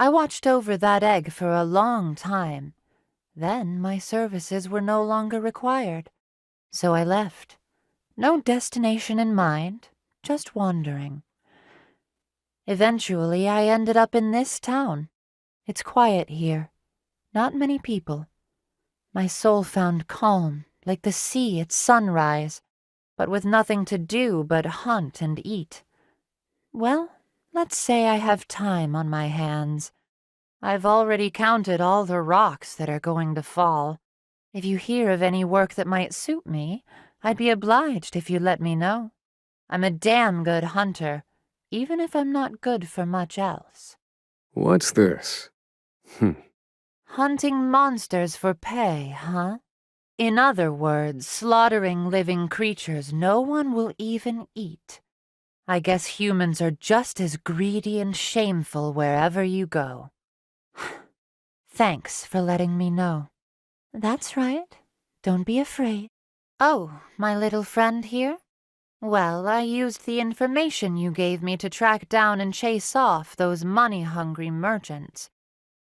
I watched over that egg for a long time. Then my services were no longer required. So I left. No destination in mind, just wandering. Eventually, I ended up in this town. It's quiet here. Not many people. My soul found calm, like the sea at sunrise, but with nothing to do but hunt and eat. Well, let's say I have time on my hands. I've already counted all the rocks that are going to fall. If you hear of any work that might suit me, I'd be obliged if you let me know. I'm a damn good hunter, even if I'm not good for much else. What's this? Hunting monsters for pay, huh? In other words, slaughtering living creatures no one will even eat. I guess humans are just as greedy and shameful wherever you go. Thanks for letting me know. That's right. Don't be afraid. Oh, my little friend here? Well, I used the information you gave me to track down and chase off those money-hungry merchants.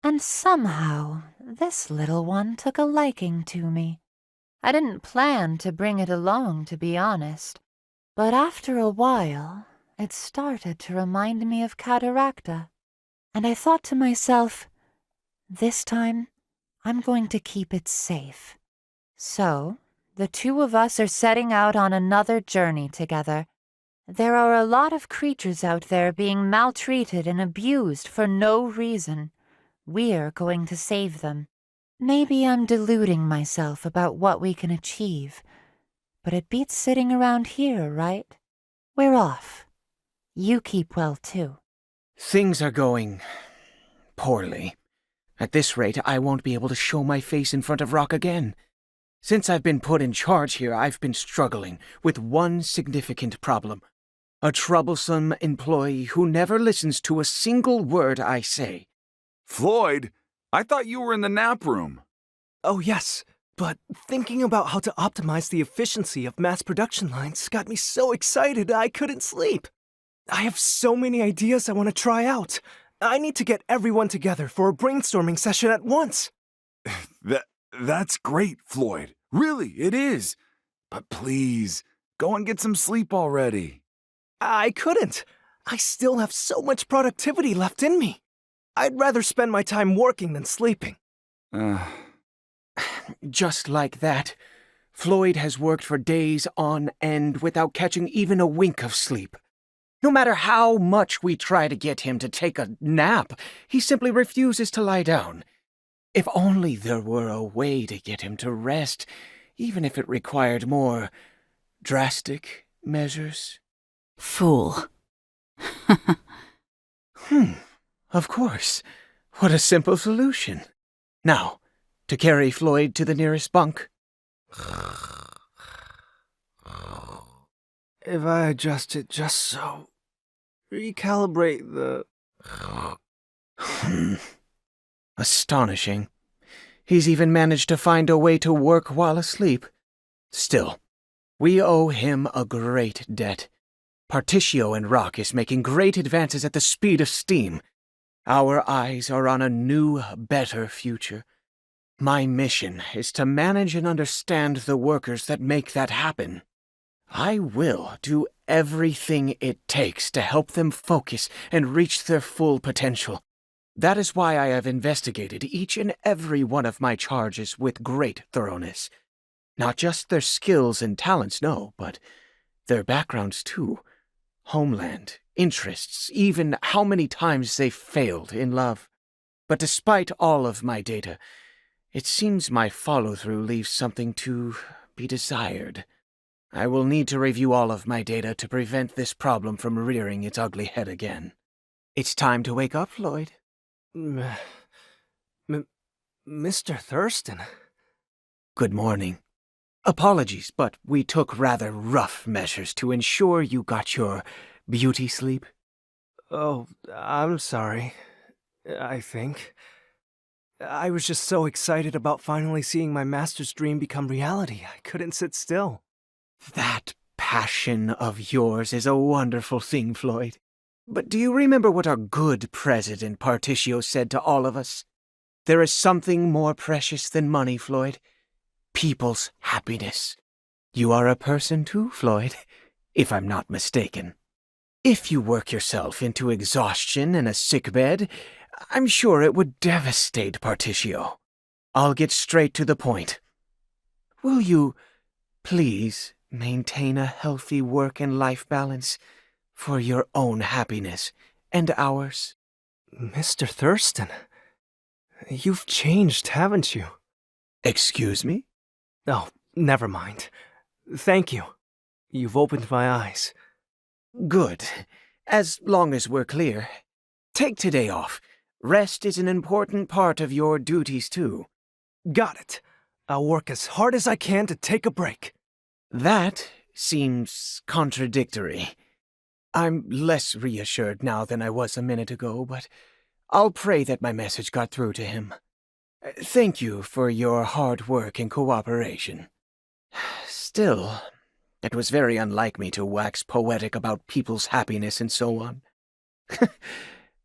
And somehow, this little one took a liking to me. I didn't plan to bring it along, to be honest. But after a while, it started to remind me of Cataracta. And I thought to myself, this time, I'm going to keep it safe. So, the two of us are setting out on another journey together. There are a lot of creatures out there being maltreated and abused for no reason. We're going to save them. Maybe I'm deluding myself about what we can achieve, but it beats sitting around here, right? We're off. You keep well, too. Things are going poorly. At this rate, I won't be able to show my face in front of Rock again. Since I've been put in charge here, I've been struggling with one significant problem. A troublesome employee who never listens to a single word I say. Floyd, I thought you were in the nap room. Oh yes, but thinking about how to optimize the efficiency of mass production lines got me so excited I couldn't sleep. I have so many ideas I want to try out. I need to get everyone together for a brainstorming session at once. That's great, Floyd. Really, it is. But please, go and get some sleep already. I couldn't. I still have so much productivity left in me. I'd rather spend my time working than sleeping. Just like that, Floyd has worked for days on end without catching even a wink of sleep. No matter how much we try to get him to take a nap, he simply refuses to lie down. If only there were a way to get him to rest, even if it required more drastic measures. Fool. Of course. What a simple solution. Now, to carry Floyd to the nearest bunk. If I adjust it just so, recalibrate the... Astonishing. He's even managed to find a way to work while asleep. Still, we owe him a great debt. Particio and Rock is making great advances at the speed of steam. Our eyes are on a new, better future. My mission is to manage and understand the workers that make that happen. I will do everything it takes to help them focus and reach their full potential. That is why I have investigated each and every one of my charges with great thoroughness. Not just their skills and talents, no, but their backgrounds too. Homeland, interests, even how many times they failed in love. But despite all of my data, it seems my follow-through leaves something to be desired. I will need to review all of my data to prevent this problem from rearing its ugly head again. It's time to wake up, Floyd. Mr. Thurston. Good morning. Apologies, but we took rather rough measures to ensure you got your beauty sleep. Oh, I'm sorry. I think. I was just so excited about finally seeing my master's dream become reality, I couldn't sit still. That passion of yours is a wonderful thing, Floyd. But do you remember what our good President Particio said to all of us? There is something more precious than money, Floyd. People's happiness. You are a person too, Floyd, if I'm not mistaken. If you work yourself into exhaustion in a sickbed, I'm sure it would devastate Particio. I'll get straight to the point. Will you please maintain a healthy work and life balance for your own happiness and ours? Mr. Thurston, you've changed, haven't you? Excuse me? Oh, never mind. Thank you. You've opened my eyes. Good. As long as we're clear. Take today off. Rest is an important part of your duties, too. Got it. I'll work as hard as I can to take a break. That seems contradictory. I'm less reassured now than I was a minute ago, but I'll pray that my message got through to him. Thank you for your hard work and cooperation. Still, it was very unlike me to wax poetic about people's happiness and so on.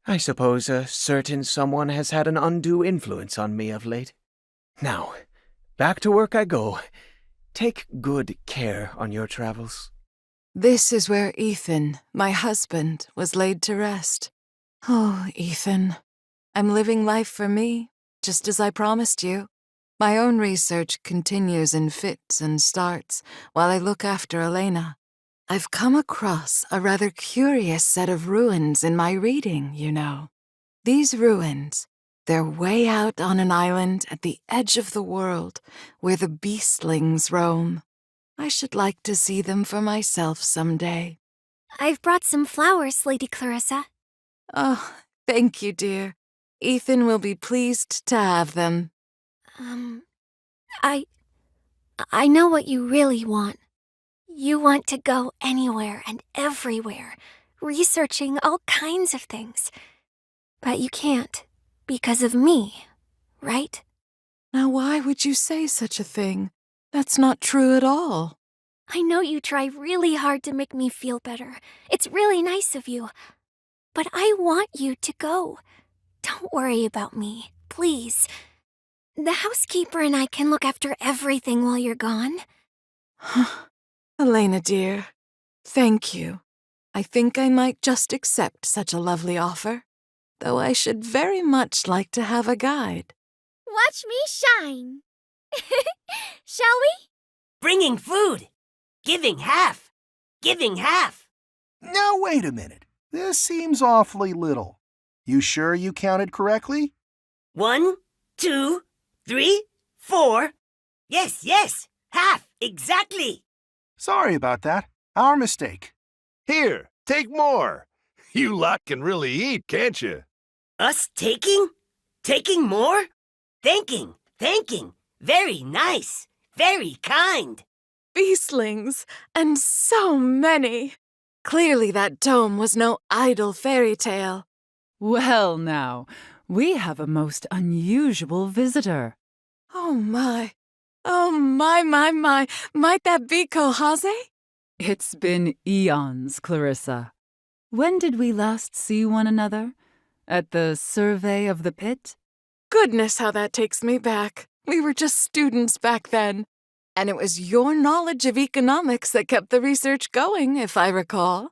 I suppose a certain someone has had an undue influence on me of late. Now, back to work I go. Take good care on your travels. This is where Ethan, my husband, was laid to rest. Oh, Ethan, I'm living life for me, just as I promised you. My own research continues in fits and starts while I look after Elena. I've come across a rather curious set of ruins in my reading, you know. These ruins, they're way out on an island at the edge of the world where the beastlings roam. I should like to see them for myself someday. I've brought some flowers, Lady Clarissa. Oh, thank you, dear. Ethan will be pleased to have them. I know what you really want. You want to go anywhere and everywhere, researching all kinds of things. But you can't, because of me, right? Now why would you say such a thing? That's not true at all. I know you try really hard to make me feel better. It's really nice of you. But I want you to go. Don't worry about me, please. The housekeeper and I can look after everything while you're gone. Elena, dear, thank you. I think I might just accept such a lovely offer, though I should very much like to have a guide. Watch me shine. Shall we? Bringing food. Giving half. Giving half. Now, wait a minute. This seems awfully little. You sure you counted correctly? 1, 2, 3, 4. Yes. Half, exactly. Sorry about that. Our mistake. Here, take more. You lot can really eat, can't you? Us taking? Taking more? Thanking. Very nice. Very kind. Beastlings, and so many. Clearly that tome was no idle fairy tale. Well now, we have a most unusual visitor. Oh my, might that be Kohaze? It's been eons, Clarissa. When did we last see one another? At the survey of the pit? Goodness, how that takes me back. We were just students back then. And it was your knowledge of economics that kept the research going, if I recall.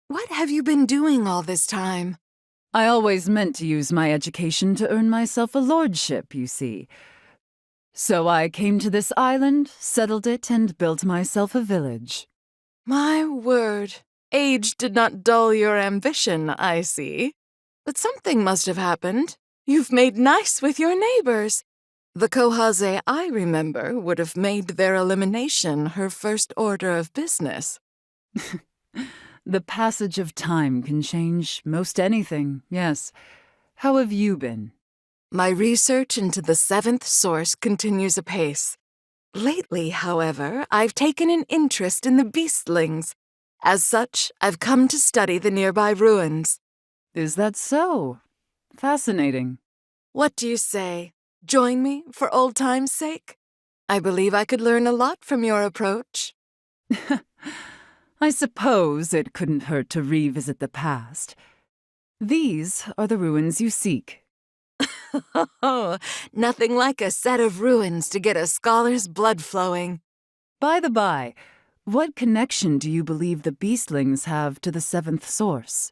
What have you been doing all this time? I always meant to use my education to earn myself a lordship, you see. So I came to this island, settled it, and built myself a village. My word, age did not dull your ambition, I see. But something must have happened. You've made nice with your neighbors. The Kohaze I remember would have made their elimination her first order of business. The passage of time can change most anything, yes. How have you been? My research into the seventh source continues apace. Lately, however, I've taken an interest in the beastlings. As such, I've come to study the nearby ruins. Is that so? Fascinating. What do you say? Join me for old time's sake? I believe I could learn a lot from your approach. I suppose it couldn't hurt to revisit the past. These are the ruins you seek. Oh, nothing like a set of ruins to get a scholar's blood flowing. By the by, what connection do you believe the beastlings have to the seventh source?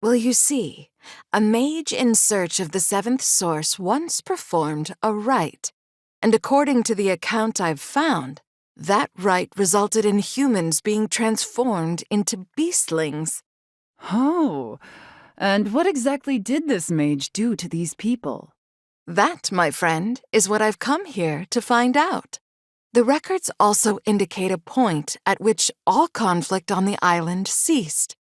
Well, you see, a mage in search of the seventh source once performed a rite, and according to the account I've found, that rite resulted in humans being transformed into beastlings. Oh, and what exactly did this mage do to these people? That, my friend, is what I've come here to find out. The records also indicate a point at which all conflict on the island ceased,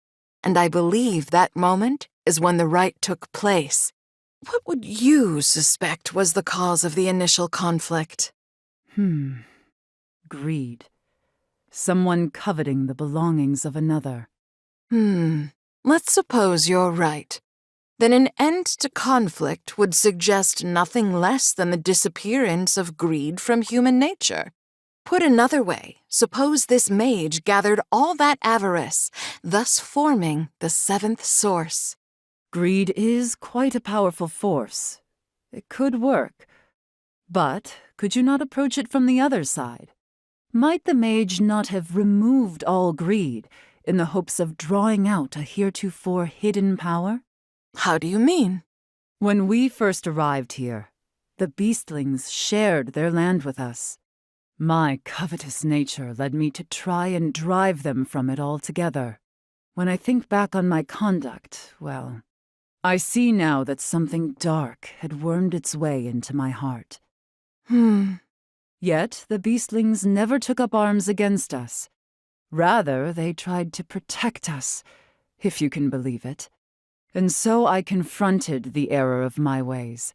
and I believe that moment is when the rite took place. What would you suspect was the cause of the initial conflict? Greed. Someone coveting the belongings of another. Let's suppose you're right. Then an end to conflict would suggest nothing less than the disappearance of greed from human nature. Put another way, suppose this mage gathered all that avarice, thus forming the seventh source. Greed is quite a powerful force. It could work. But could you not approach it from the other side? Might the mage not have removed all greed in the hopes of drawing out a heretofore hidden power? How do you mean? When we first arrived here, the beastlings shared their land with us. My covetous nature led me to try and drive them from it altogether. When I think back on my conduct, well, I see now that something dark had wormed its way into my heart. Yet the beastlings never took up arms against us. Rather, they tried to protect us, if you can believe it. And so I confronted the error of my ways,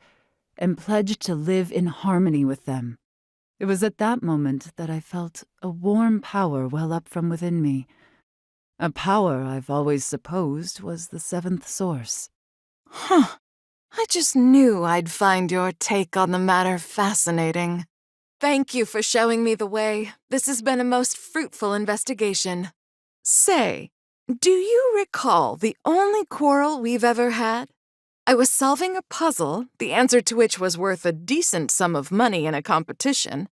and pledged to live in harmony with them. It was at that moment that I felt a warm power well up from within me. A power I've always supposed was the seventh source. I just knew I'd find your take on the matter fascinating. Thank you for showing me the way. This has been a most fruitful investigation. Say, do you recall the only quarrel we've ever had? I was solving a puzzle, the answer to which was worth a decent sum of money in a competition,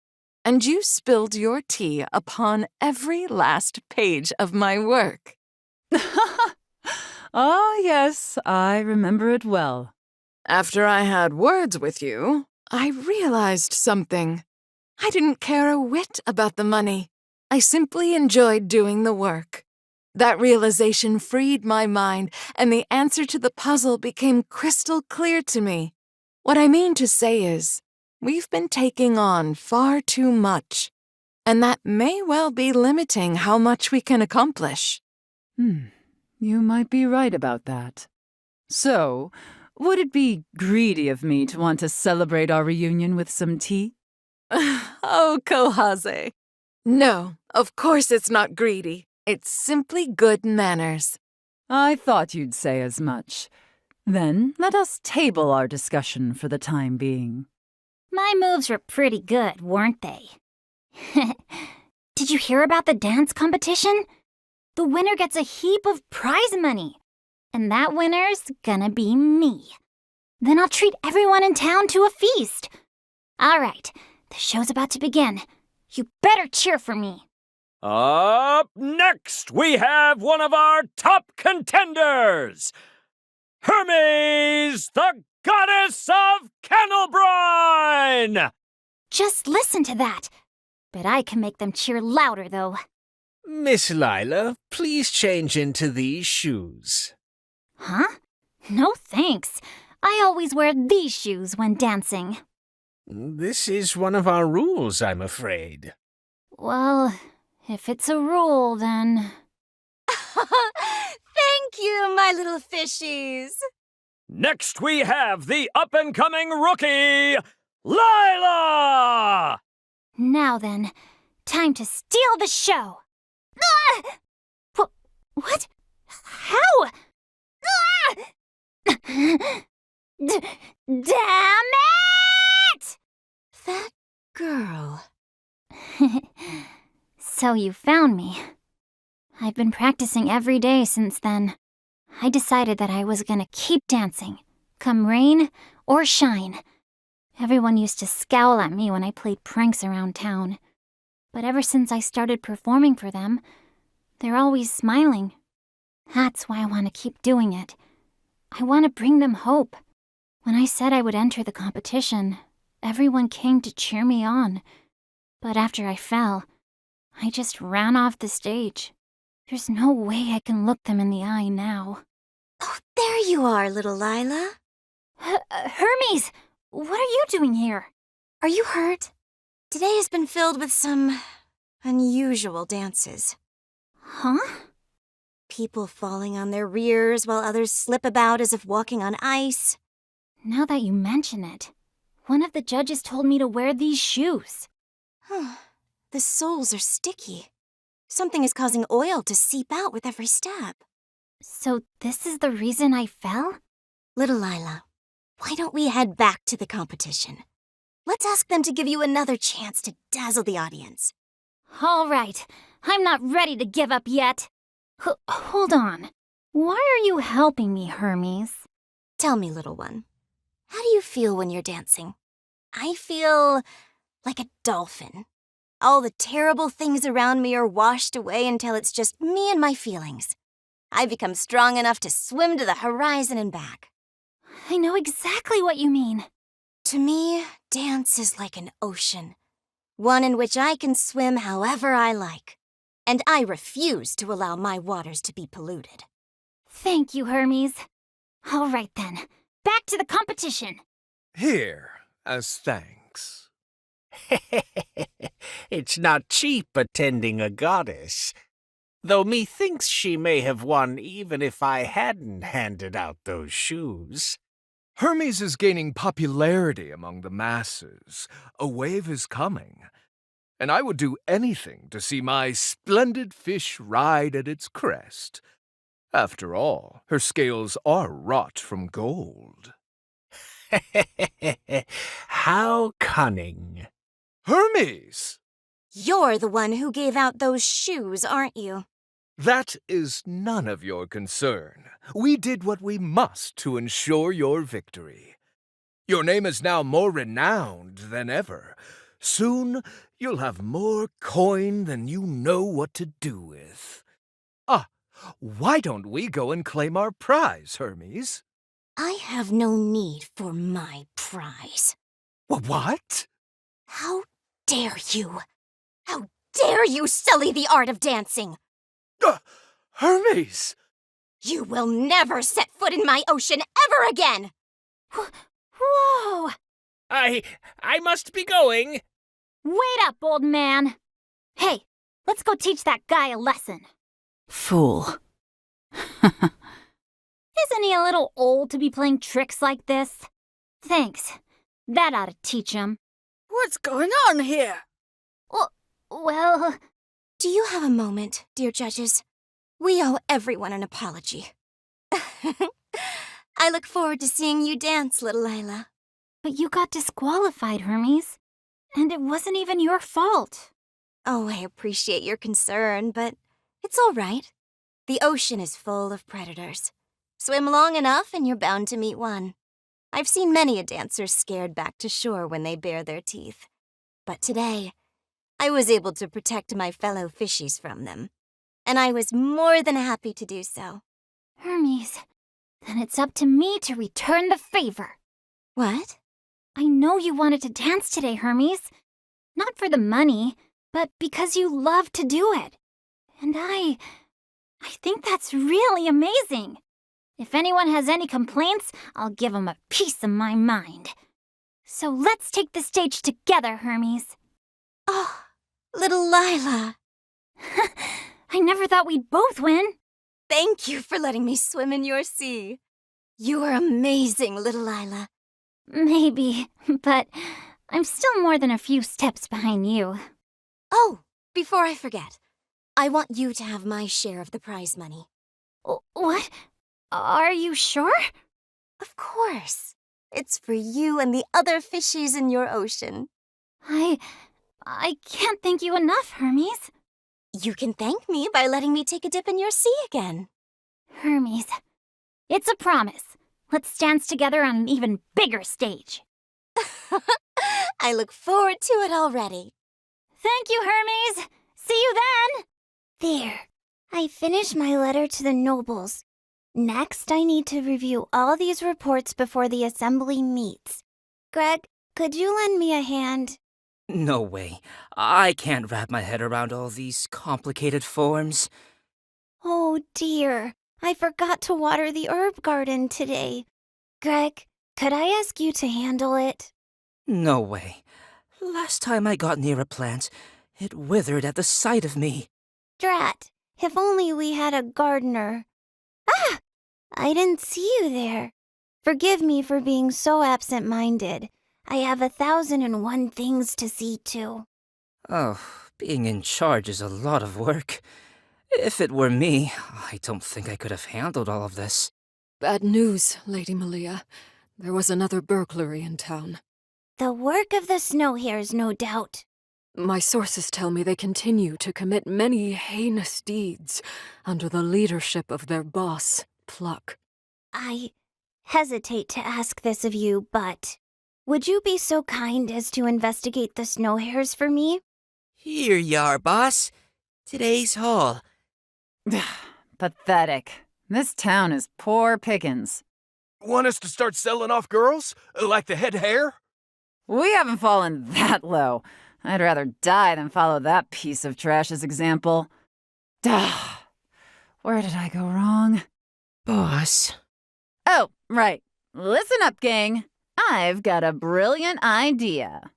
and you spilled your tea upon every last page of my work. Ah, yes, I remember it well. After I had words with you, I realized something. I didn't care a whit about the money. I simply enjoyed doing the work. That realization freed my mind, and the answer to the puzzle became crystal clear to me. What I mean to say is, we've been taking on far too much, and that may well be limiting how much we can accomplish. You might be right about that. So, would it be greedy of me to want to celebrate our reunion with some tea? Oh, Kohaze. No, of course it's not greedy. It's simply good manners. I thought you'd say as much. Then let us table our discussion for the time being. My moves were pretty good, weren't they? Did you hear about the dance competition? The winner gets a heap of prize money. And that winner's gonna be me. Then I'll treat everyone in town to a feast. All right, the show's about to begin. You better cheer for me. Up next, we have one of our top contenders, Hermes, the goddess of kennel brine! Just listen to that. Bet I can make them cheer louder, though. Miss Lila, please change into these shoes. Huh? No thanks. I always wear these shoes when dancing. This is one of our rules, I'm afraid. Well, if it's a rule, then... Thank you, my little fishies. Next, we have the up-and-coming rookie, Lila! Now then, time to steal the show. Ah! What? How? Ah! Damn it! That girl. So you found me. I've been practicing every day since then. I decided that I was gonna keep dancing, come rain or shine. Everyone used to scowl at me when I played pranks around town. But ever since I started performing for them, they're always smiling. That's why I want to keep doing it. I want to bring them hope. When I said I would enter the competition, everyone came to cheer me on. But after I fell, I just ran off the stage. There's no way I can look them in the eye now. Oh, there you are, little Lila. Hermes! What are you doing here? Are you hurt? Today has been filled with some unusual dances. Huh? People falling on their rears while others slip about as if walking on ice. Now that you mention it, one of the judges told me to wear these shoes. The soles are sticky. Something is causing oil to seep out with every step. So this is the reason I fell? Little Lila, why don't we head back to the competition? Let's ask them to give you another chance to dazzle the audience. All right, I'm not ready to give up yet. Hold on. Why are you helping me, Hermes? Tell me, little one, how do you feel when you're dancing? I feel like a dolphin. All the terrible things around me are washed away until it's just me and my feelings. I become strong enough to swim to the horizon and back. I know exactly what you mean. To me, dance is like an ocean, one in which I can swim however I like, and I refuse to allow my waters to be polluted. Thank you, Hermes. All right then, back to the competition. Here, as thanks. It's not cheap attending a goddess, though methinks she may have won even if I hadn't handed out those shoes. Hermes is gaining popularity among the masses. A wave is coming. And I would do anything to see my splendid fish ride at its crest. After all, her scales are wrought from gold. How cunning. Hermes! You're the one who gave out those shoes, aren't you? That is none of your concern. We did what we must to ensure your victory. Your name is now more renowned than ever. Soon, you'll have more coin than you know what to do with. Why don't we go and claim our prize, Hermes? I have no need for my prize. What? How dare you? How dare you sully the art of dancing? Hermes! You will never set foot in my ocean ever again! Whoa! I must be going. Wait up, old man. Hey, let's go teach that guy a lesson. Fool. Isn't he a little old to be playing tricks like this? Thanks. That ought to teach him. What's going on here? Well... Do you have a moment, dear judges? We owe everyone an apology. I look forward to seeing you dance, little Lila. But you got disqualified, Hermes. And it wasn't even your fault. Oh, I appreciate your concern, but it's all right. The ocean is full of predators. Swim long enough and you're bound to meet one. I've seen many a dancer scared back to shore when they bare their teeth. But today, I was able to protect my fellow fishies from them. And I was more than happy to do so. Hermes, then it's up to me to return the favor. What? I know you wanted to dance today, Hermes. Not for the money, but because you love to do it. And I think that's really amazing. If anyone has any complaints, I'll give them a piece of my mind. So let's take the stage together, Hermes. Oh, little Lila. I never thought we'd both win. Thank you for letting me swim in your sea. You are amazing, little Lila. Maybe, but I'm still more than a few steps behind you. Oh, before I forget, I want you to have my share of the prize money. What? Are you sure? Of course. It's for you and the other fishies in your ocean. I can't thank you enough, Hermes. You can thank me by letting me take a dip in your sea again. Hermes, It's a promise. Let's dance together on an even bigger stage. I look forward to it already. Thank you, Hermes. See you then. There. I finished my letter to the nobles. Next, I need to review all these reports before the assembly meets. Greg, could you lend me a hand? No way. I can't wrap my head around all these complicated forms. Oh dear, I forgot to water the herb garden today. Greg, could I ask you to handle it? No way. Last time I got near a plant, it withered at the sight of me. Drat, if only we had a gardener. Ah! I didn't see you there. Forgive me for being so absent-minded. I have 1,001 things to see to. Oh, being in charge is a lot of work. If it were me, I don't think I could have handled all of this. Bad news, Lady Malia. There was another burglary in town. The work of the snow hares, no doubt. My sources tell me they continue to commit many heinous deeds under the leadership of their boss, Pluck. I hesitate to ask this of you, but would you be so kind as to investigate the snow hares for me? Here you are, boss. Today's haul. Pathetic. This town is poor pickings. Want us to start selling off girls? Like the head hair? We haven't fallen that low. I'd rather die than follow that piece of trash's example. Duh. Where did I go wrong? Boss. Oh, right. Listen up, gang. I've got a brilliant idea.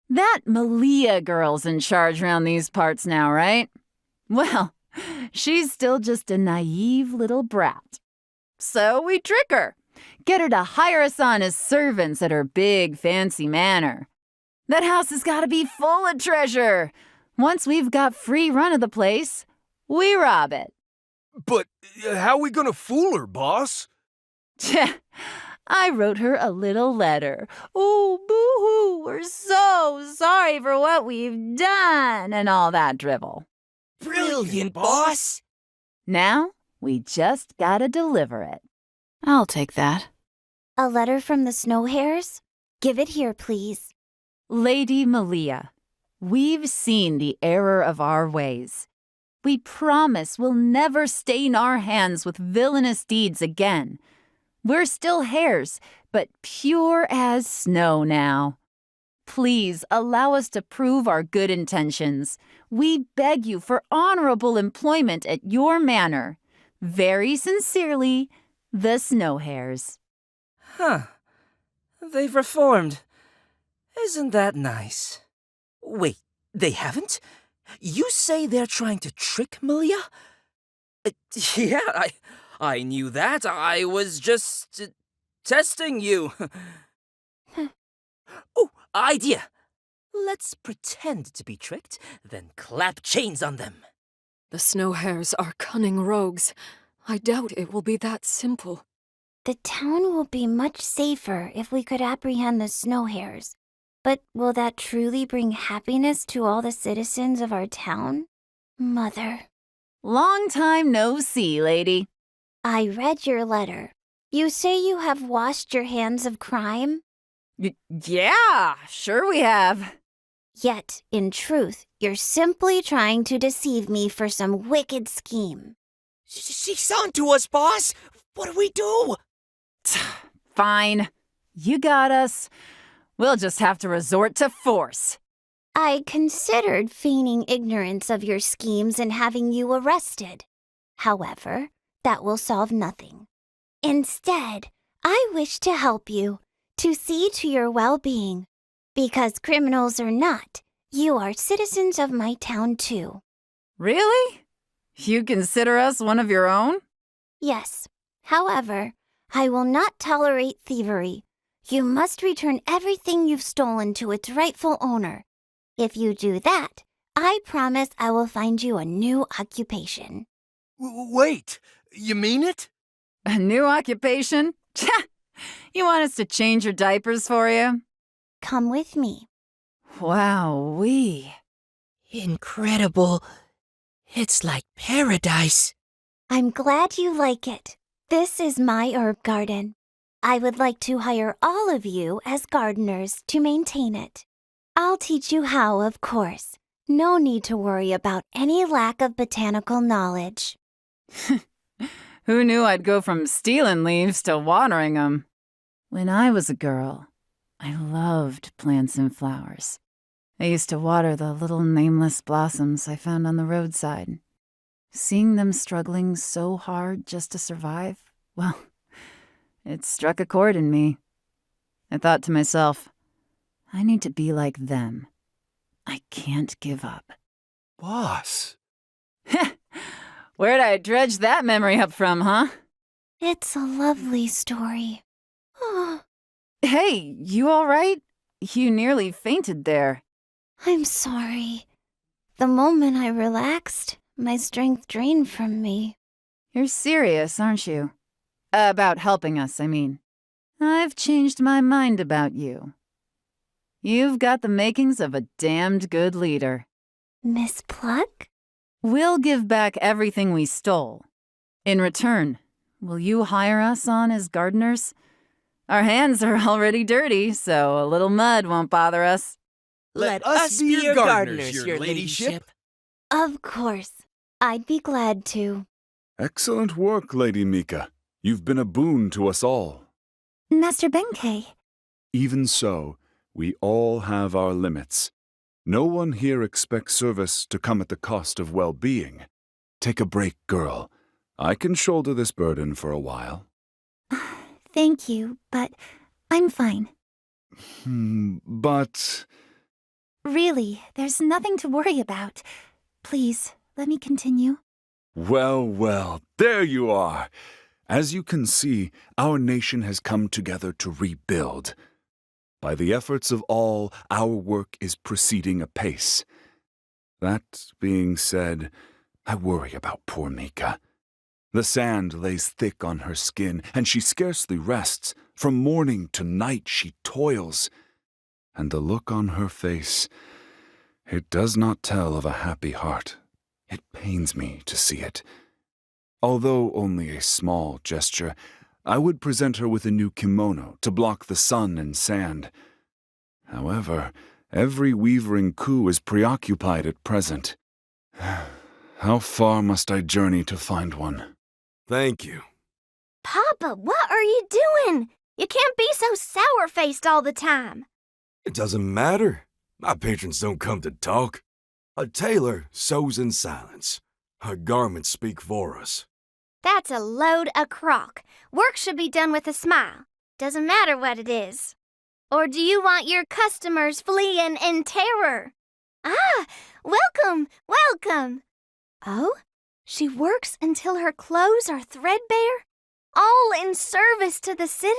That Malia girl's in charge around these parts now, right? Well, she's still just a naive little brat. So we trick her. Get her to hire us on as servants at her big, fancy manor. That house has got to be full of treasure. Once we've got free run of the place, we rob it. But how we gonna fool her, boss? I wrote her a little letter. Oh, boo-hoo, we're so sorry for what we've done, and all that drivel. Brilliant, boss! Now, we just gotta deliver it. I'll take that. A letter from the snow hares? Give it here, please. Lady Malia, we've seen the error of our ways. We promise we'll never stain our hands with villainous deeds again. We're still hares, but pure as snow now. Please allow us to prove our good intentions. We beg you for honorable employment at your manor. Very sincerely, the Snow Hares. Huh. They've reformed. Isn't that nice? Wait, they haven't? You say they're trying to trick Malia? Yeah, I knew that. I was just testing you. Oh, idea. Let's pretend to be tricked, then clap chains on them. The Snow Hares are cunning rogues. I doubt it will be that simple. The town will be much safer if we could apprehend the snow hares. But will that truly bring happiness to all the citizens of our town? Mother. Long time no see, lady. I read your letter. You say you have washed your hands of crime? Yeah, sure we have. Yet, in truth, you're simply trying to deceive me for some wicked scheme. She's on to us, boss! What do we do? Fine. You got us. We'll just have to resort to force. I considered feigning ignorance of your schemes and having you arrested. However, that will solve nothing. Instead, I wish to help you, to see to your well-being. Because criminals or not, you are citizens of my town too. Really? You consider us one of your own? Yes. However, I will not tolerate thievery. You must return everything you've stolen to its rightful owner. If you do that, I promise I will find you a new occupation. Wait, you mean it? A new occupation? You want us to change your diapers for you? Come with me. Wowee. Incredible. It's like paradise. I'm glad you like it. This is my herb garden. I would like to hire all of you as gardeners to maintain it. I'll teach you how, of course. No need to worry about any lack of botanical knowledge. Who knew I'd go from stealing leaves to watering 'em? When I was a girl, I loved plants and flowers. I used to water the little nameless blossoms I found on the roadside. Seeing them struggling so hard just to survive, well, it struck a chord in me. I thought to myself, I need to be like them. I can't give up. Boss. Where'd I dredge that memory up from, huh? It's a lovely story. Hey, you all right? You nearly fainted there. I'm sorry. The moment I relaxed, my strength drained from me. You're serious, aren't you? About helping us, I mean. I've changed my mind about you. You've got the makings of a damned good leader. Miss Pluck? We'll give back everything we stole. In return, will you hire us on as gardeners? Our hands are already dirty, so a little mud won't bother us. Let us be your gardeners, your ladyship. Of course. I'd be glad to. Excellent work, Lady Mika. You've been a boon to us all. Master Benkei. Even so, we all have our limits. No one here expects service to come at the cost of well-being. Take a break, girl. I can shoulder this burden for a while. Thank you, but I'm fine. But... Really, there's nothing to worry about. Please, let me continue. Well, well, there you are. As you can see, our nation has come together to rebuild. By the efforts of all, our work is proceeding apace. That being said, I worry about poor Mika. The sand lays thick on her skin, and she scarcely rests. From morning to night she toils. And the look on her face, it does not tell of a happy heart. It pains me to see it. Although only a small gesture, I would present her with a new kimono to block the sun and sand. However, every weaver in Ku is preoccupied at present. How far must I journey to find one? Thank you. Papa, what are you doing? You can't be so sour-faced all the time. It doesn't matter. My patrons don't come to talk. A tailor sews in silence. Her garments speak for us. That's a load of crock. Work should be done with a smile. Doesn't matter what it is. Or do you want your customers fleeing in terror? Ah, welcome, welcome. Oh, she works until her clothes are threadbare? All in service to the city?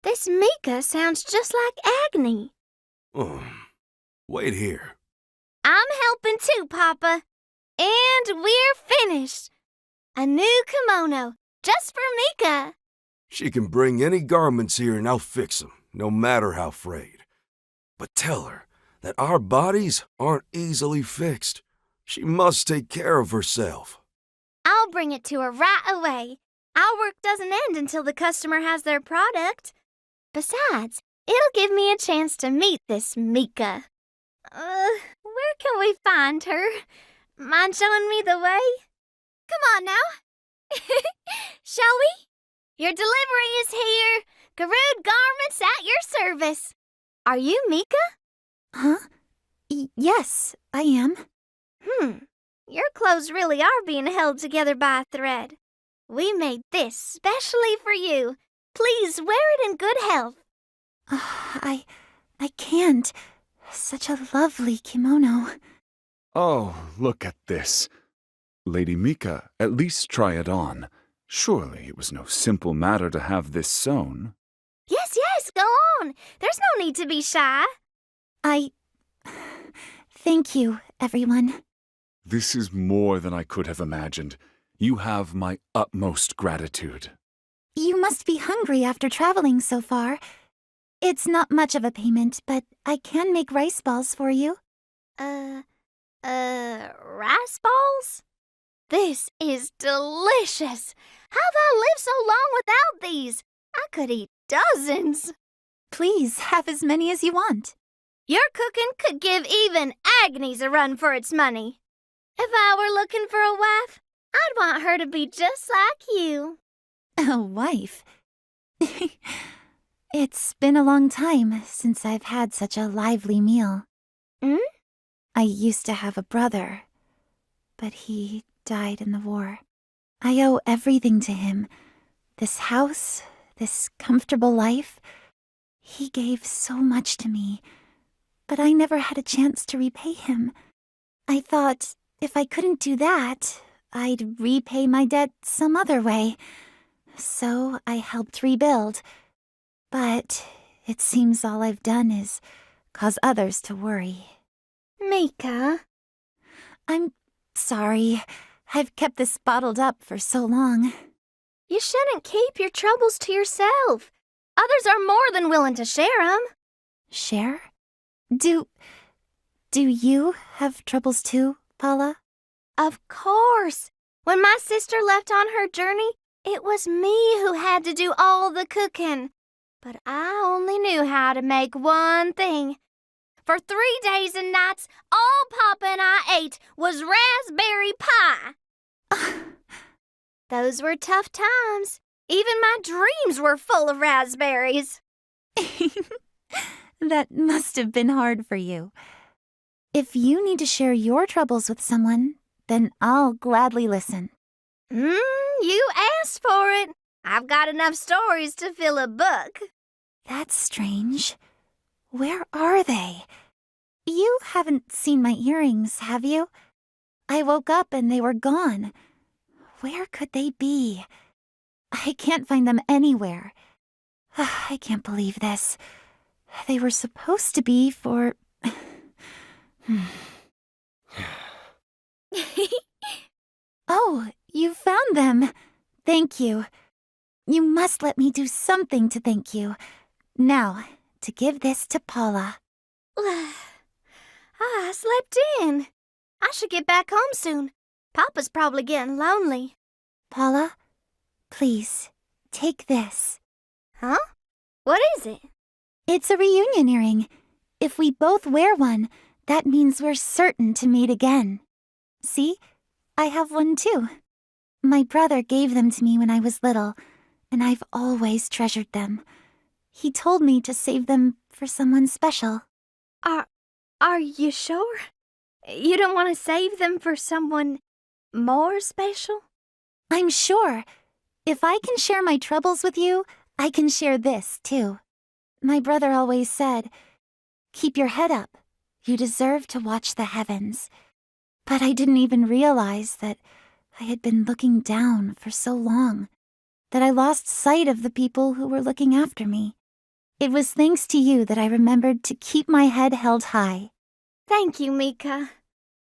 This Mika sounds just like Agni. Wait here. I'm helping too, Papa. And we're finished. A new kimono, just for Mika. She can bring any garments here and I'll fix them, no matter how frayed. But tell her that our bodies aren't easily fixed. She must take care of herself. I'll bring it to her right away. Our work doesn't end until the customer has their product. Besides, it'll give me a chance to meet this Mika. Where can we find her? Mind showing me the way? Come on now. Shall we? Your delivery is here. Garud Garments at your service. Are you Mika? Huh? Yes, I am. Your clothes really are being held together by a thread. We made this specially for you. Please wear it in good health. I can't. Such a lovely kimono. Oh, look at this. Lady Mika, at least try it on. Surely it was no simple matter to have this sewn. Yes, go on. There's no need to be shy. Thank you, everyone. This is more than I could have imagined. You have my utmost gratitude. You must be hungry after traveling so far. It's not much of a payment, but I can make rice balls for you. Rice balls? This is delicious. How've I lived so long without these? I could eat dozens. Please, have as many as you want. Your cooking could give even Agnes a run for its money. If I were looking for a wife, I'd want her to be just like you. A wife? It's been a long time since I've had such a lively meal. I used to have a brother, but he died in the war. I owe everything to him. This house, this comfortable life. He gave so much to me, but I never had a chance to repay him. I thought if I couldn't do that, I'd repay my debt some other way. So I helped rebuild. But it seems all I've done is cause others to worry. Mika. I'm sorry. I've kept this bottled up for so long. You shouldn't keep your troubles to yourself. Others are more than willing to share 'em. Share? Do you have troubles too, Paula? Of course. When my sister left on her journey, it was me who had to do all the cooking. But I only knew how to make one thing. For 3 days and nights, all Papa and I ate was raspberry pie. Those were tough times. Even my dreams were full of raspberries. That must have been hard for you. If you need to share your troubles with someone, then I'll gladly listen. You asked for it. I've got enough stories to fill a book. That's strange. Where are they? You haven't seen my earrings, have you? I woke up and they were gone. Where could they be? I can't find them anywhere. I can't believe this. They were supposed to be for... Oh, you found them. Thank you. You must let me do something to thank you. Now, to give this to Paula. I slept in. I should get back home soon. Papa's probably getting lonely. Paula, please, take this. Huh? What is it? It's a reunion earring. If we both wear one, that means we're certain to meet again. See? I have one too. My brother gave them to me when I was little, and I've always treasured them. He told me to save them for someone special. Are you sure? You don't want to save them for someone more special? I'm sure. If I can share my troubles with you, I can share this too. My brother always said, "Keep your head up. You deserve to watch the heavens." But I didn't even realize that I had been looking down for so long, that I lost sight of the people who were looking after me. It was thanks to you that I remembered to keep my head held high. Thank you, Mika.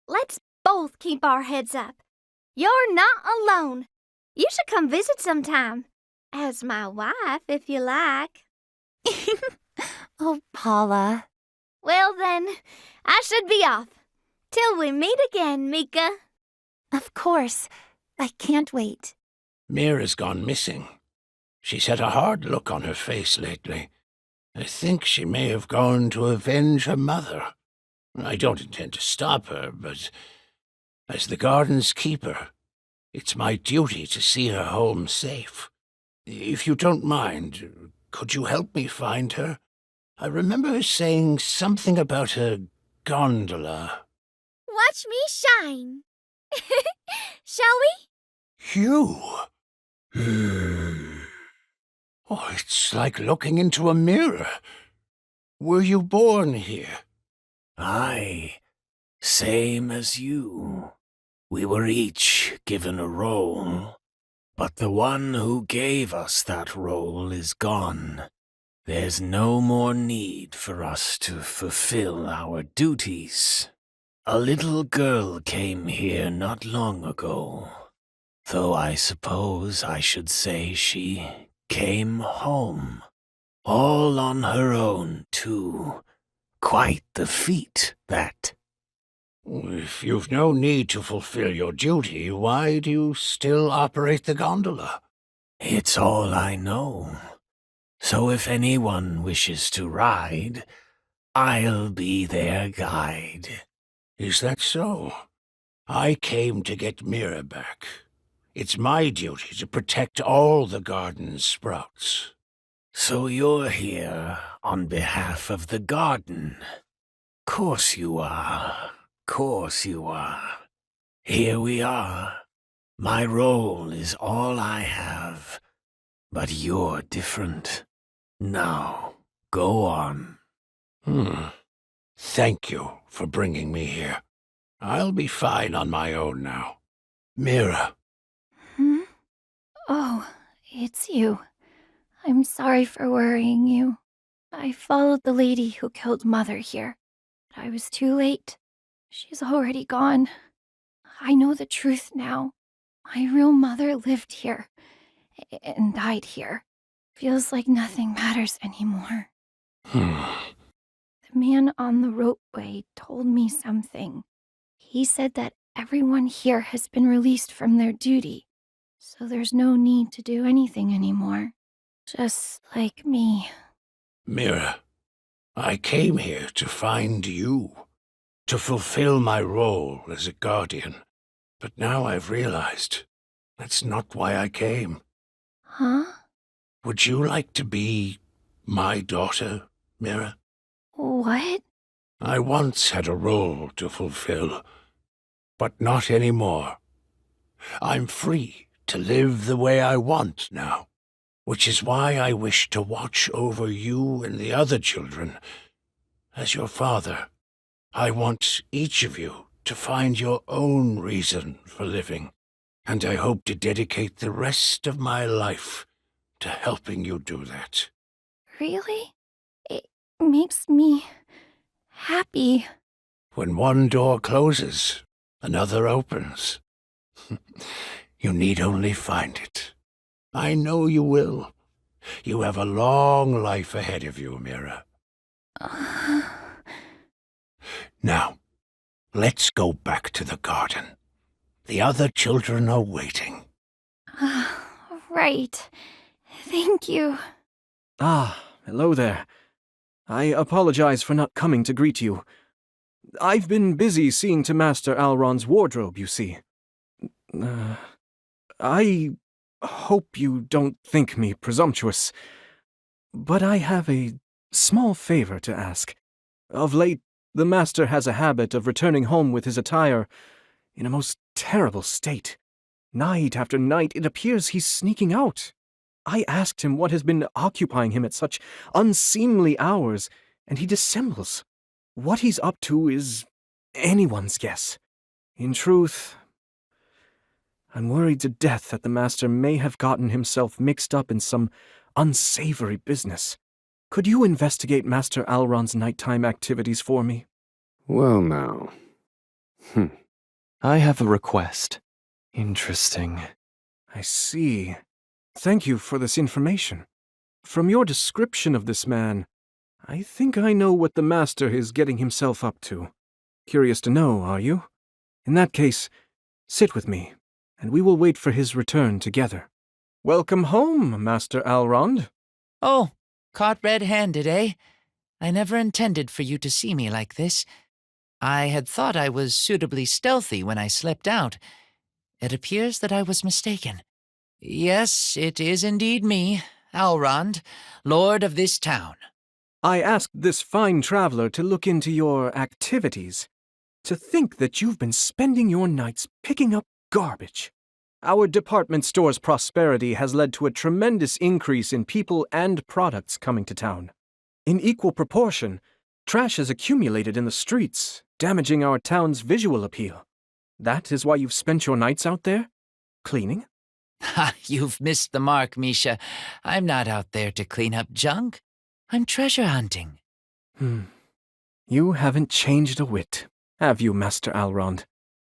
Let's both keep our heads up. You're not alone. You should come visit sometime. As my wife, if you like. Oh, Paula. Well then, I should be off. Till we meet again, Mika. Of course. I can't wait. Mira's gone missing. She's had a hard look on her face lately. I think she may have gone to avenge her mother. I don't intend to stop her, but as the garden's keeper, it's my duty to see her home safe. If you don't mind, could you help me find her? I remember her saying something about a gondola. Watch me shine. Shall we? You? Oh, it's like looking into a mirror. Were you born here? Aye, same as you. We were each given a role, but the one who gave us that role is gone. There's no more need for us to fulfill our duties. A little girl came here not long ago, though I suppose I should say she came home. All on her own, too. Quite the feat, that. If you've no need to fulfill your duty, why do you still operate the gondola? It's all I know. So if anyone wishes to ride, I'll be their guide. Is that so? I came to get Mira back. It's my duty to protect all the garden's sprouts. So you're here on behalf of the garden. Course you are. Course you are. Here we are. My role is all I have. But you're different. Now, go on. Thank you for bringing me here. I'll be fine on my own now. Mira. Oh, it's you. I'm sorry for worrying you. I followed the lady who killed Mother here. But I was too late. She's already gone. I know the truth now. My real mother lived here and died here. Feels like nothing matters anymore. The man on the ropeway told me something. He said that everyone here has been released from their duty, so there's no need to do anything anymore. Just like me. Mira, I came here to find you, to fulfill my role as a guardian. But now I've realized that's not why I came. Huh? Would you like to be my daughter, Mira? What? I once had a role to fulfill, but not anymore. I'm free to live the way I want now, which is why I wish to watch over you and the other children. As your father, I want each of you to find your own reason for living, and I hope to dedicate the rest of my life to helping you do that. Really? It makes me happy. When one door closes, another opens. You need only find it. I know you will. You have a long life ahead of you, Mira. Now, let's go back to the garden. The other children are waiting. Right. Thank you. Ah, hello there. I apologize for not coming to greet you. I've been busy seeing to Master Alron's wardrobe, you see. I hope you don't think me presumptuous, but I have a small favor to ask. Of late, the Master has a habit of returning home with his attire in a most terrible state. Night after night, it appears he's sneaking out. I asked him what has been occupying him at such unseemly hours, and he dissembles. What he's up to is anyone's guess. In truth, I'm worried to death that the Master may have gotten himself mixed up in some unsavory business. Could you investigate Master Alron's nighttime activities for me? Well now. I have a request. Interesting. I see. Thank you for this information. From your description of this man, I think I know what the Master is getting himself up to. Curious to know, are you? In that case, sit with me, and we will wait for his return together. Welcome home, Master Alrond. Oh, caught red-handed, eh? I never intended for you to see me like this. I had thought I was suitably stealthy when I slipped out. It appears that I was mistaken. Yes, it is indeed me, Alrond, lord of this town. I asked this fine traveler to look into your activities. To think that you've been spending your nights picking up garbage. Our department store's prosperity has led to a tremendous increase in people and products coming to town. In equal proportion, trash has accumulated in the streets, damaging our town's visual appeal. That is why you've spent your nights out there? Cleaning? Ha, you've missed the mark, Misha. I'm not out there to clean up junk. I'm treasure hunting. You haven't changed a whit, have you, Master Alrond?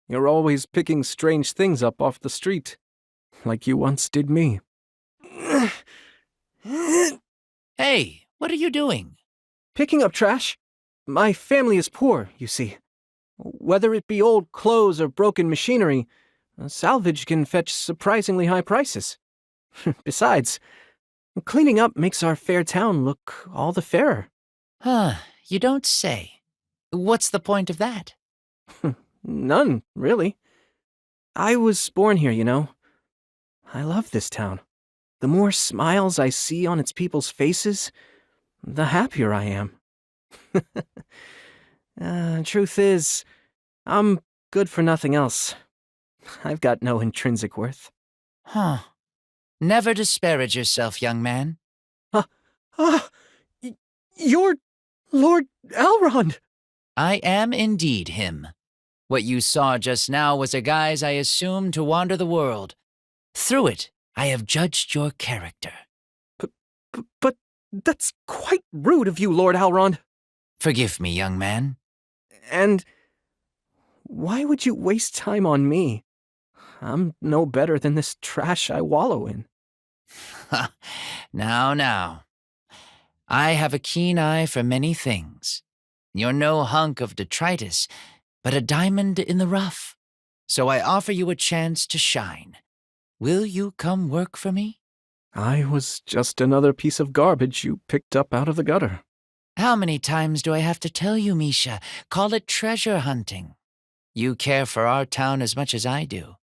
You're always picking strange things up off the street, like you once did me. Hey, what are you doing? Picking up trash. My family is poor, you see. Whether it be old clothes or broken machinery, salvage can fetch surprisingly high prices. Besides, cleaning up makes our fair town look all the fairer. Huh, you don't say. What's the point of that? None, really. I was born here, you know. I love this town. The more smiles I see on its people's faces, the happier I am. Truth is, I'm good for nothing else. I've got no intrinsic worth. Huh. Never disparage yourself, young man. You're Lord Elrond! I am indeed him. What you saw just now was a guise I assumed to wander the world. Through it, I have judged your character. But that's quite rude of you, Lord Elrond. Forgive me, young man. And why would you waste time on me? I'm no better than this trash I wallow in. Now. I have a keen eye for many things. You're no hunk of detritus, but a diamond in the rough. So I offer you a chance to shine. Will you come work for me? I was just another piece of garbage you picked up out of the gutter. How many times do I have to tell you, Misha? Call it treasure hunting. You care for our town as much as I do.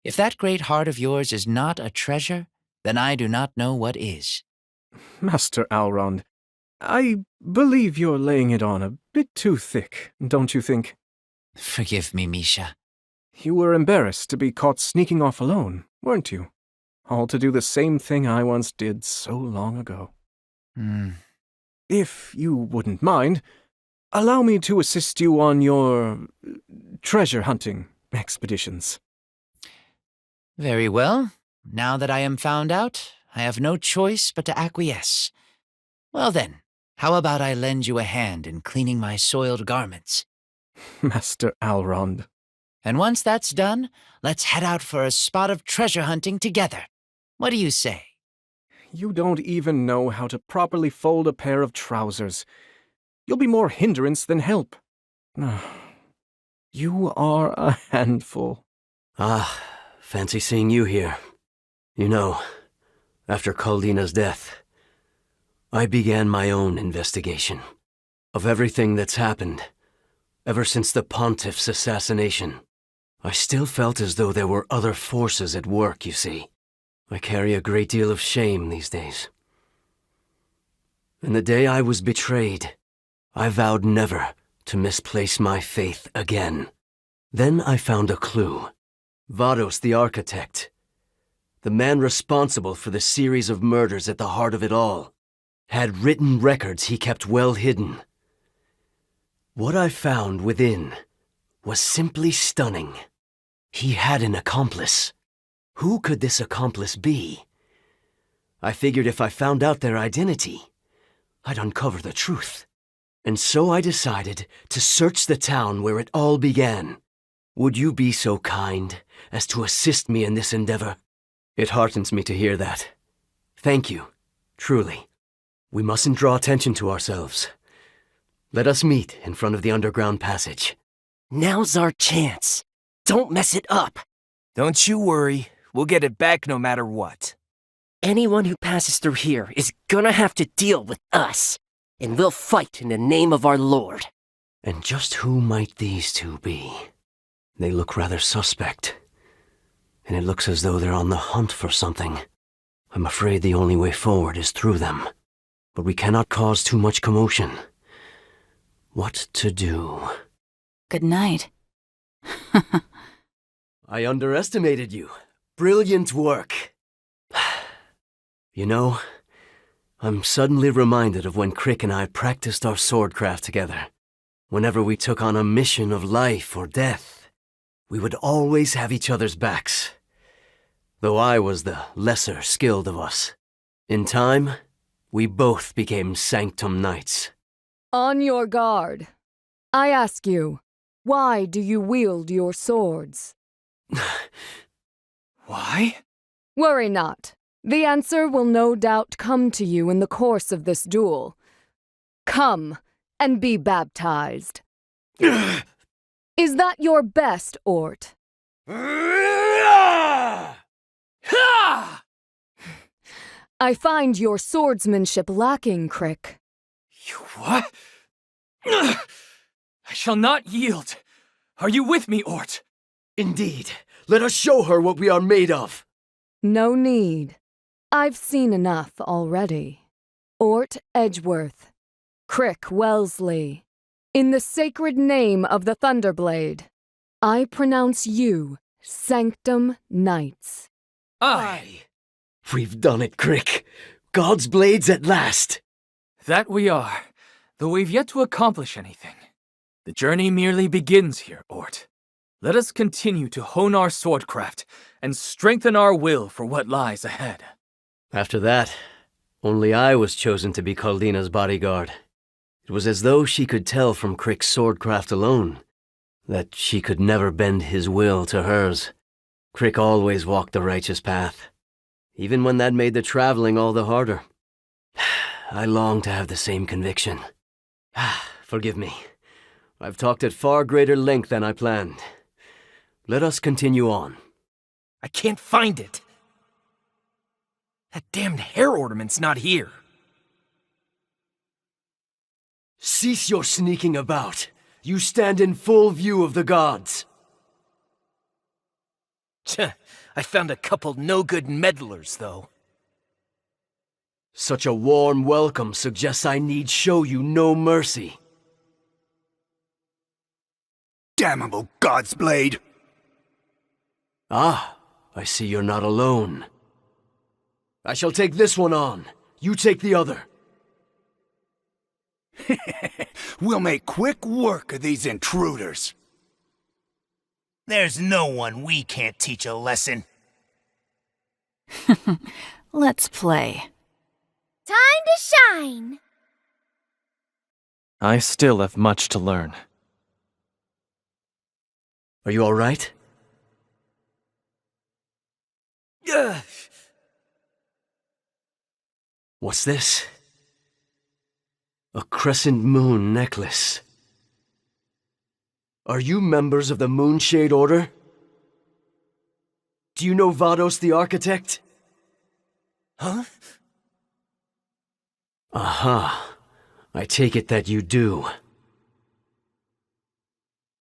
If that great heart of yours is not a treasure, then I do not know what is. Master Elrond, I believe you're laying it on a bit too thick, don't you think? Forgive me, Misha. You were embarrassed to be caught sneaking off alone, weren't you? All to do the same thing I once did so long ago. If you wouldn't mind, allow me to assist you on your treasure hunting expeditions. Very well. Now that I am found out, I have no choice but to acquiesce. Well then, how about I lend you a hand in cleaning my soiled garments? Master Elrond. And once that's done, let's head out for a spot of treasure hunting together. What do you say? You don't even know how to properly fold a pair of trousers. You'll be more hindrance than help. You are a handful. Fancy seeing you here. You know, after Kaldina's death, I began my own investigation of everything that's happened ever since the Pontiff's assassination. I still felt as though there were other forces at work, you see. I carry a great deal of shame these days. And the day I was betrayed, I vowed never to misplace my faith again. Then I found a clue. Vados the architect, the man responsible for the series of murders at the heart of it all, had written records he kept well hidden. What I found within was simply stunning. He had an accomplice. Who could this accomplice be? I figured if I found out their identity, I'd uncover the truth. And so I decided to search the town where it all began. Would you be so kind as to assist me in this endeavor? It heartens me to hear that. Thank you, truly. We mustn't draw attention to ourselves. Let us meet in front of the underground passage. Now's our chance. Don't mess it up. Don't you worry. We'll get it back no matter what. Anyone who passes through here is gonna have to deal with us. And we'll fight in the name of our Lord. And just who might these two be? They look rather suspect. And it looks as though they're on the hunt for something. I'm afraid the only way forward is through them. But we cannot cause too much commotion. What to do? Good night. I underestimated you. Brilliant work. You know, I'm suddenly reminded of when Crick and I practiced our swordcraft together. Whenever we took on a mission of life or death, we would always have each other's backs. Though I was the lesser skilled of us. In time, we both became Sanctum Knights. On your guard. I ask you, why do you wield your swords? Why? Worry not. The answer will no doubt come to you in the course of this duel. Come and be baptized. Is that your best, Ort? I find your swordsmanship lacking, Crick. What? I shall not yield. Are you with me, Ort? Indeed. Let us show her what we are made of. No need. I've seen enough already. Ort Edgeworth, Crick Wellesley, in the sacred name of the Thunderblade, I pronounce you Sanctum Knights. Aye. We've done it, Crick. God's blades at last. That we are, though we've yet to accomplish anything. The journey merely begins here, Ort. Let us continue to hone our swordcraft and strengthen our will for what lies ahead. After that, only I was chosen to be Caldina's bodyguard. It was as though she could tell from Crick's swordcraft alone that she could never bend his will to hers. Crick always walked the righteous path, even when that made the traveling all the harder. I long to have the same conviction. Forgive me. I've talked at far greater length than I planned. Let us continue on. I can't find it. That damned hair ornament's not here. Cease your sneaking about. You stand in full view of the gods. I found a couple no-good meddlers, though. Such a warm welcome suggests I need show you no mercy. Damnable God's blade! Ah, I see you're not alone. I shall take this one on. You take the other. We'll make quick work of these intruders. There's no one we can't teach a lesson. Let's play. Time to shine! I still have much to learn. Are you all right? What's this? A crescent moon necklace. Are you members of the Moonshade Order? Do you know Vados the Architect? Huh? Aha. I take it that you do.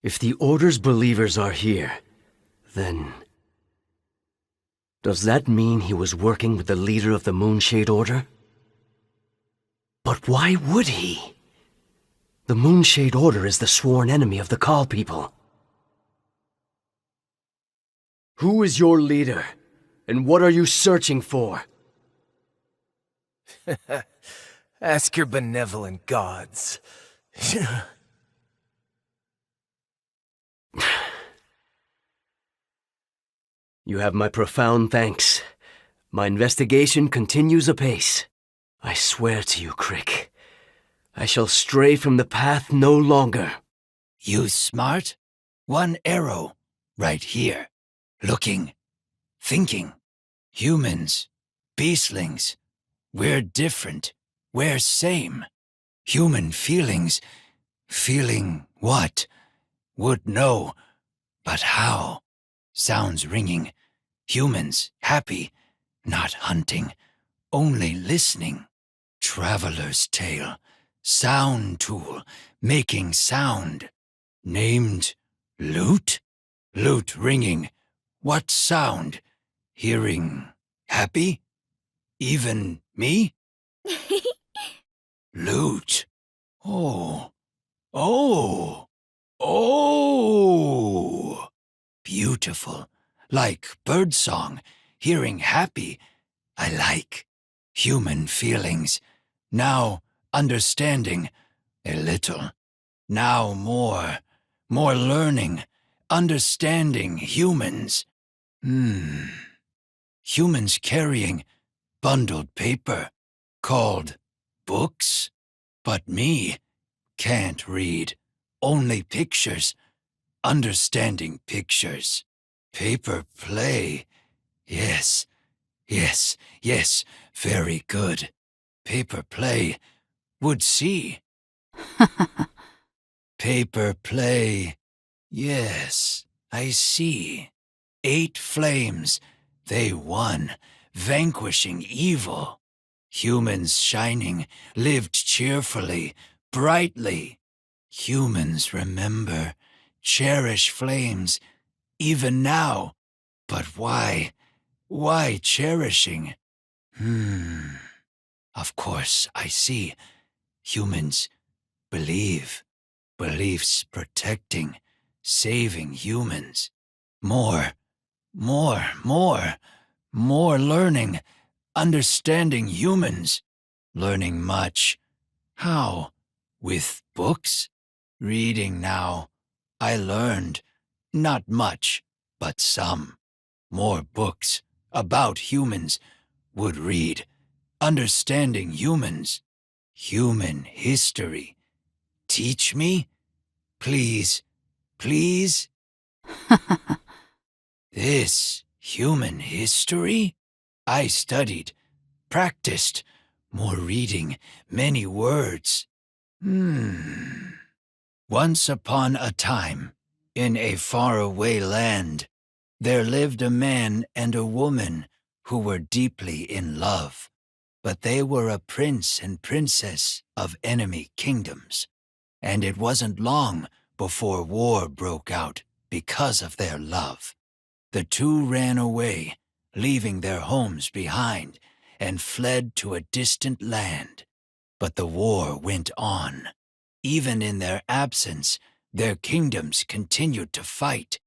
If the Order's believers are here, then... does that mean he was working with the leader of the Moonshade Order? But why would he? The Moonshade Order is the sworn enemy of the Khal people. Who is your leader, and what are you searching for? Ask your benevolent gods. You have my profound thanks. My investigation continues apace. I swear to you, Crick, I shall stray from the path no longer. You smart? One arrow, right here. Looking, thinking. Humans, beastlings, we're different, we're same. Human feelings, feeling what? Would know, but how? Sounds ringing. Humans, happy, not hunting, only listening. Traveler's tale, sound tool, making sound. Named lute? Lute ringing. What sound? Hearing happy? Even me? Lute. Oh. Oh. Oh. Beautiful. Like birdsong. Hearing happy. I like. Human feelings. Now understanding. A little. Now more. More learning. Understanding humans. Humans carrying bundled paper. Called books. But me can't read. Only pictures. Understanding pictures. Paper play. Yes. Yes. Yes. Very good. Paper play. Would see. Paper play. Yes, I see. 8 flames. They won, vanquishing evil. Humans shining, lived cheerfully, brightly. Humans remember, cherish flames, even now. But why? Why cherishing? Of course, I see. Humans believe. Beliefs protecting, saving humans. More, more learning, understanding humans. Learning much. How? With books? Reading now. I learned. Not much, but some. More books about humans. Would read. Understanding humans. Human history. Teach me? Please, please? This human history? I studied, practiced, more reading, many words. Once upon a time, in a faraway land, there lived a man and a woman who were deeply in love. But they were a prince and princess of enemy kingdoms, and it wasn't long before war broke out because of their love. The two ran away, leaving their homes behind, and fled to a distant land. But the war went on. Even in their absence, their kingdoms continued to fight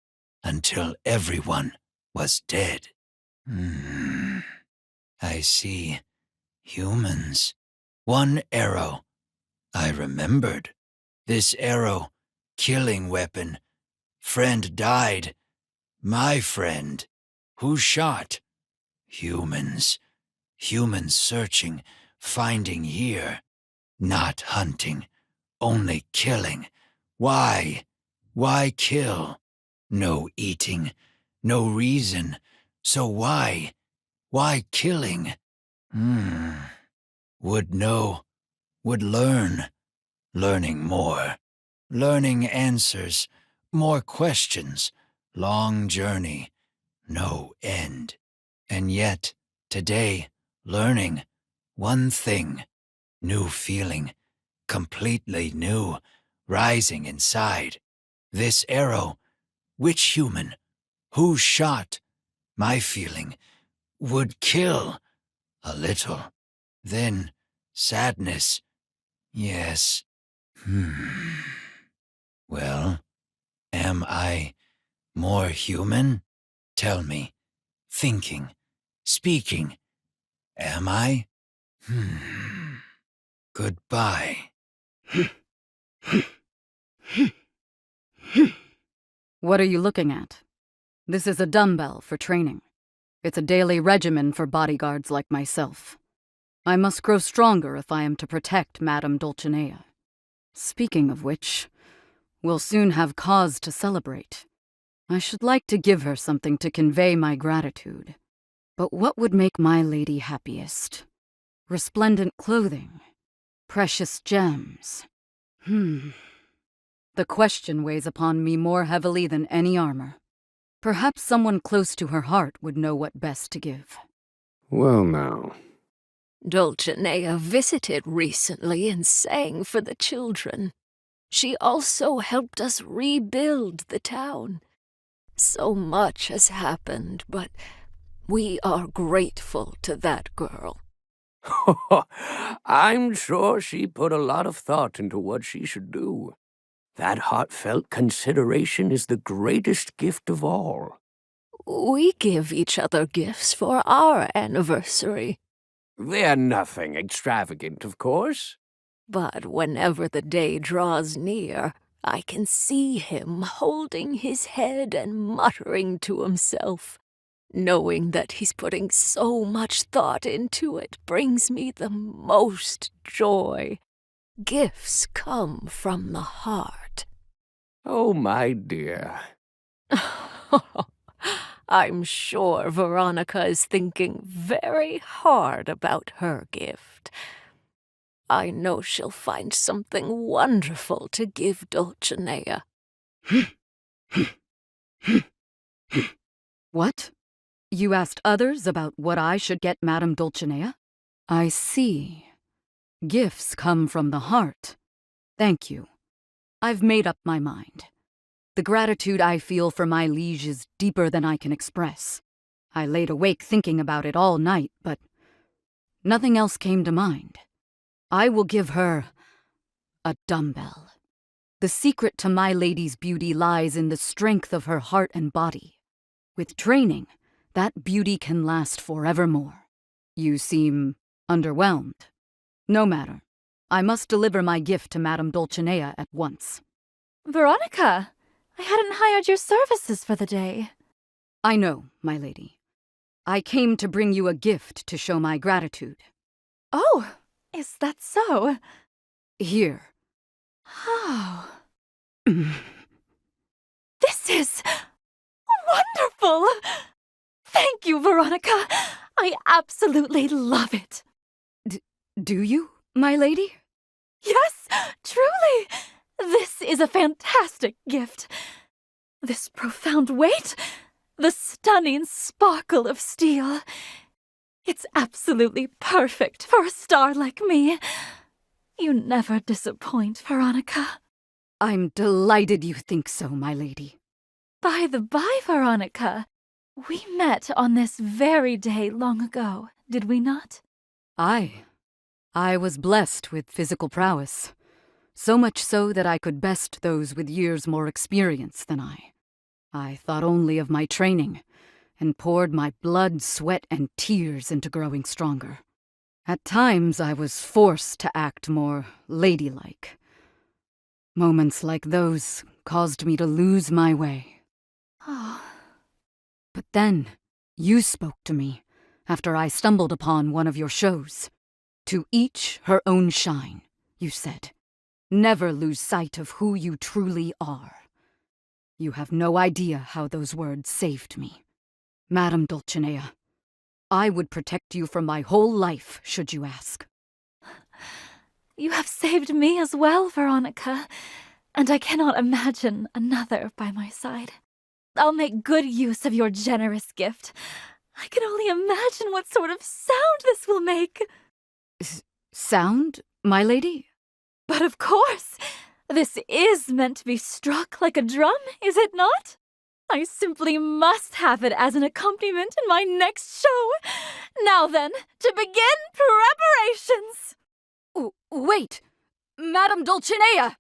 until everyone was dead. I see. Humans. One arrow. I remembered. This arrow, killing weapon. Friend died. My friend. Who shot? Humans. Humans searching, finding here. Not hunting, only killing. Why? Why kill? No eating, no reason. So why? Why killing? Would know, would learn. Learning more. Learning answers, more questions. Long journey, no end. And yet, today, learning one thing. New feeling, completely new, rising inside. This arrow, which human, who shot? My feeling would kill a little. Then sadness. Yes. Well, am I more human? Tell me. Thinking, speaking. Am I? Goodbye. What are you looking at? This is a dumbbell for training. It's a daily regimen for bodyguards like myself. I must grow stronger if I am to protect Madame Dulcinea. Speaking of which, we'll soon have cause to celebrate. I should like to give her something to convey my gratitude. But what would make my lady happiest? Resplendent clothing? Precious gems? The question weighs upon me more heavily than any armor. Perhaps someone close to her heart would know what best to give. Well now. Dulcinea visited recently and sang for the children. She also helped us rebuild the town. So much has happened, but we are grateful to that girl. I'm sure she put a lot of thought into what she should do. That heartfelt consideration is the greatest gift of all. We give each other gifts for our anniversary. They're nothing extravagant, of course. But whenever the day draws near, I can see him holding his head and muttering to himself. Knowing that he's putting so much thought into it brings me the most joy. Gifts come from the heart. Oh, my dear. I'm sure Veronica is thinking very hard about her gift. I know she'll find something wonderful to give Dulcinea. What? You asked others about what I should get Madame Dulcinea? I see. Gifts come from the heart. Thank you. I've made up my mind. The gratitude I feel for my liege is deeper than I can express. I laid awake thinking about it all night, but nothing else came to mind. I will give her a dumbbell. The secret to my lady's beauty lies in the strength of her heart and body. With training, that beauty can last forevermore. You seem underwhelmed. No matter. I must deliver my gift to Madame Dulcinea at once. Veronica, I hadn't hired your services for the day. I know, my lady. I came to bring you a gift to show my gratitude. Oh, is that so? Here. Oh. This is wonderful! Thank you, Veronica. I absolutely love it. Do you, my lady? Yes, truly. This is a fantastic gift. This profound weight, the stunning sparkle of steel. It's absolutely perfect for a star like me. You never disappoint, Veronica. I'm delighted you think so, my lady. By the by, Veronica, we met on this very day long ago, did we not? I was blessed with physical prowess, so much so that I could best those with years more experience than I. I thought only of my training, and poured my blood, sweat, and tears into growing stronger. At times I was forced to act more ladylike. Moments like those caused me to lose my way. Oh. But then, you spoke to me after I stumbled upon one of your shows. To each her own shine, you said. Never lose sight of who you truly are. You have no idea how those words saved me. Madame Dulcinea, I would protect you for my whole life, should you ask. You have saved me as well, Veronica, and I cannot imagine another by my side. I'll make good use of your generous gift. I can only imagine what sort of sound this will make. Sound, my lady? But of course! This is meant to be struck like a drum, is it not? I simply must have it as an accompaniment in my next show. Now then, to begin preparations! Wait! Madame Dulcinea!